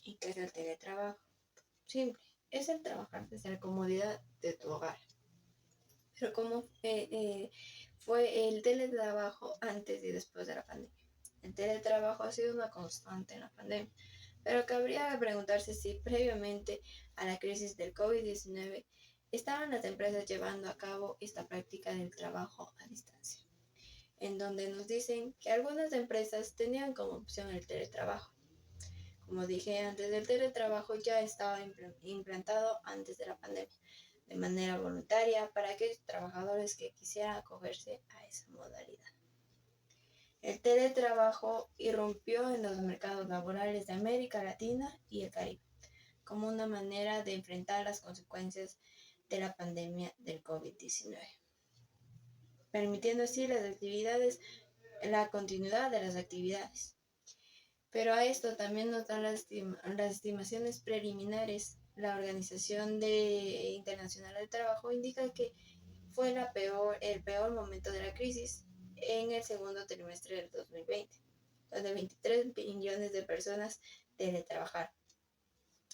¿Y qué es el teletrabajo? Simple, es el trabajar desde la comodidad de tu hogar. Pero ¿cómo fue el teletrabajo antes y después de la pandemia? El teletrabajo ha sido una constante en la pandemia, pero cabría preguntarse si previamente a la crisis del COVID-19 estaban las empresas llevando a cabo esta práctica del trabajo a distancia, en donde nos dicen que algunas empresas tenían como opción el teletrabajo. Como dije antes, el teletrabajo ya estaba implantado antes de la pandemia, de manera voluntaria para aquellos trabajadores que quisieran acogerse a esa modalidad. El teletrabajo irrumpió en los mercados laborales de América Latina y el Caribe como una manera de enfrentar las consecuencias de la pandemia del COVID-19, permitiendo así la continuidad de las actividades. Pero a esto también nos dan las estimaciones preliminares. La Organización Internacional del Trabajo indica que fue el peor momento de la crisis en el segundo trimestre del 2020, donde 23 millones de personas teletrabajaron.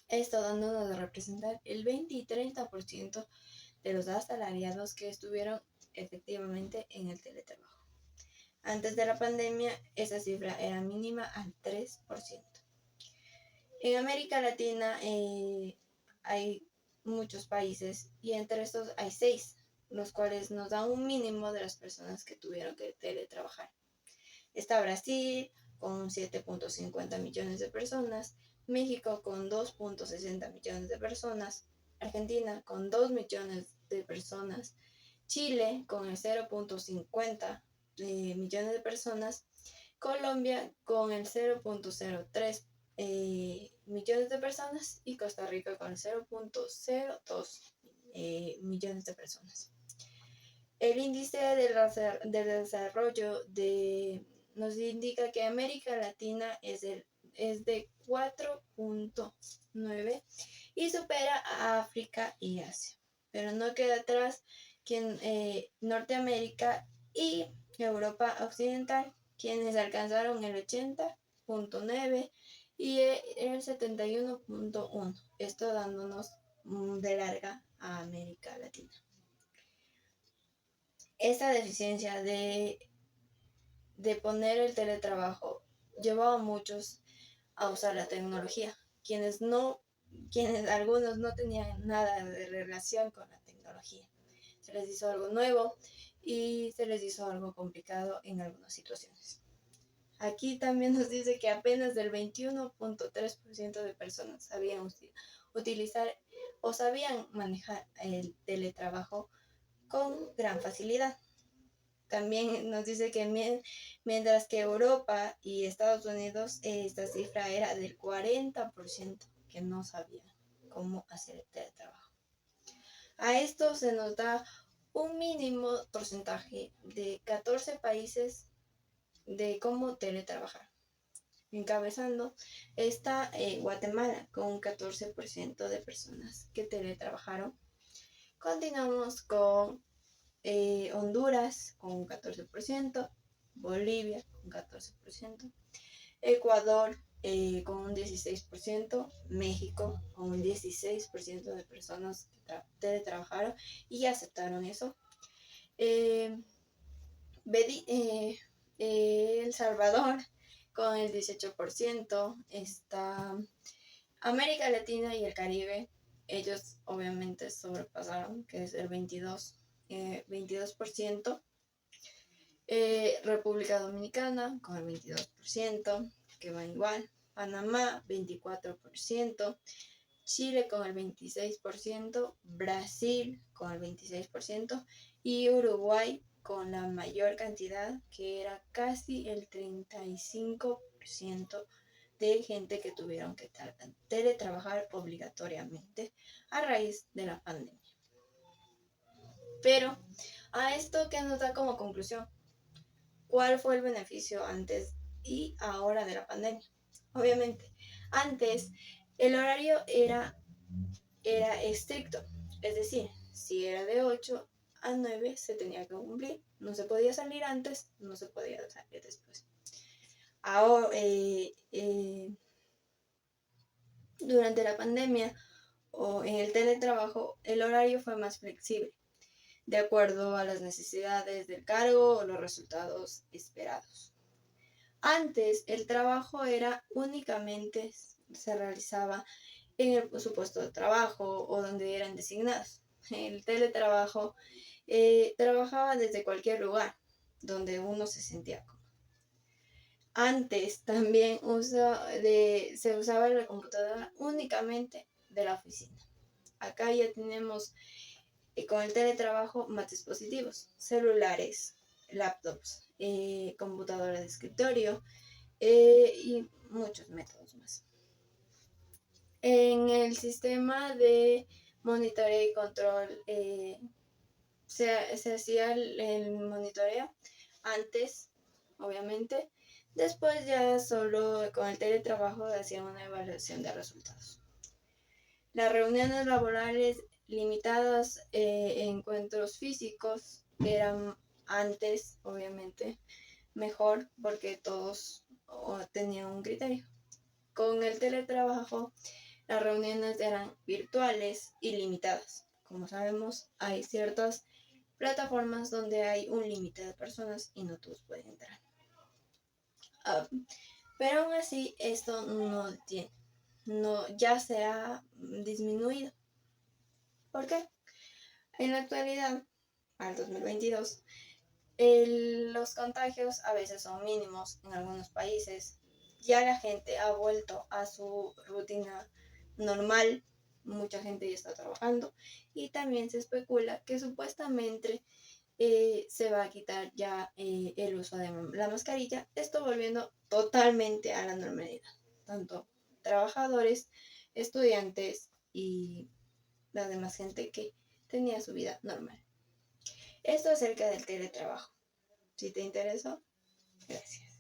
Esto dándonos a representar el 20 y 30% de los asalariados que estuvieron efectivamente en el teletrabajo. Antes de la pandemia, esa cifra era mínima al 3%. En América Latina hay muchos países y entre estos hay 6, los cuales nos dan un mínimo de las personas que tuvieron que teletrabajar. Está Brasil con 7.50 millones de personas, México con 2.60 millones de personas, Argentina con 2 millones de personas, Chile con el 0.50 millones de personas, Colombia con el 0.03 millones de personas y Costa Rica con 0.02 millones de personas. El índice del desarrollo nos indica que América Latina es de 4.9 y supera a África y Asia, pero no queda atrás Norteamérica y Europa Occidental, quienes alcanzaron el 80.9 y el 71.1, esto dándonos de larga a América Latina. Esta deficiencia de poner el teletrabajo llevó a muchos a usar la tecnología, quienes algunos no tenían nada de relación con la tecnología. Se les hizo algo nuevo y se les hizo algo complicado en algunas situaciones. Aquí también nos dice que apenas del 21.3% de personas sabían utilizar o sabían manejar el teletrabajo con gran facilidad. También nos dice que mientras que Europa y Estados Unidos esta cifra era del 40% que no sabían cómo hacer el teletrabajo. A esto se nos da un mínimo porcentaje de 14 países de cómo teletrabajar. Encabezando está Guatemala con un 14% de personas que teletrabajaron. Continuamos con Honduras con un 14%, Bolivia con 14%, Ecuador con un 16%, México con un 16% de personas que teletrabajaron y aceptaron eso. El Salvador con el 18%, está América Latina y el Caribe, ellos obviamente sobrepasaron, que es el 22%. República Dominicana con el 22%, que va igual. Panamá 24%, Chile con el 26%, Brasil con el 26% y Uruguay con la mayor cantidad, que era casi el 35% de gente que tuvieron que teletrabajar obligatoriamente a raíz de la pandemia. Pero a esto, ¿qué nos da como conclusión? ¿Cuál fue el beneficio antes y ahora de la pandemia? Obviamente, antes el horario era estricto, es decir, si era de 8 a 9 se tenía que cumplir, no se podía salir antes, no se podía salir después. Ahora, Durante la pandemia o en el teletrabajo, el horario fue más flexible, de acuerdo a las necesidades del cargo o los resultados esperados. Antes, el trabajo era únicamente se realizaba en su puesto de trabajo o donde eran designados. El teletrabajo trabajaba desde cualquier lugar donde uno se sentía cómodo. Antes también se usaba la computadora únicamente de la oficina. Acá ya tenemos con el teletrabajo más dispositivos, celulares, laptops, computadoras de escritorio y muchos métodos más. En el sistema de monitoreo y control se hacía el monitoreo antes, obviamente. Después ya solo con el teletrabajo hacía una evaluación de resultados. Las reuniones laborales limitadas, encuentros físicos, eran antes, obviamente, mejor porque todos tenían un criterio. Con el teletrabajo, las reuniones eran virtuales y limitadas. Como sabemos, hay ciertas plataformas donde hay un límite de personas y no todos pueden entrar. Pero aún así, esto ya se ha disminuido. ¿Por qué? En la actualidad, al 2022, los contagios a veces son mínimos en algunos países. Ya la gente ha vuelto a su rutina normal, mucha gente ya está trabajando y también se especula que supuestamente se va a quitar ya el uso de la mascarilla, esto volviendo totalmente a la normalidad, tanto trabajadores, estudiantes y la demás gente que tenía su vida normal. Esto acerca del teletrabajo. Si te interesó, gracias.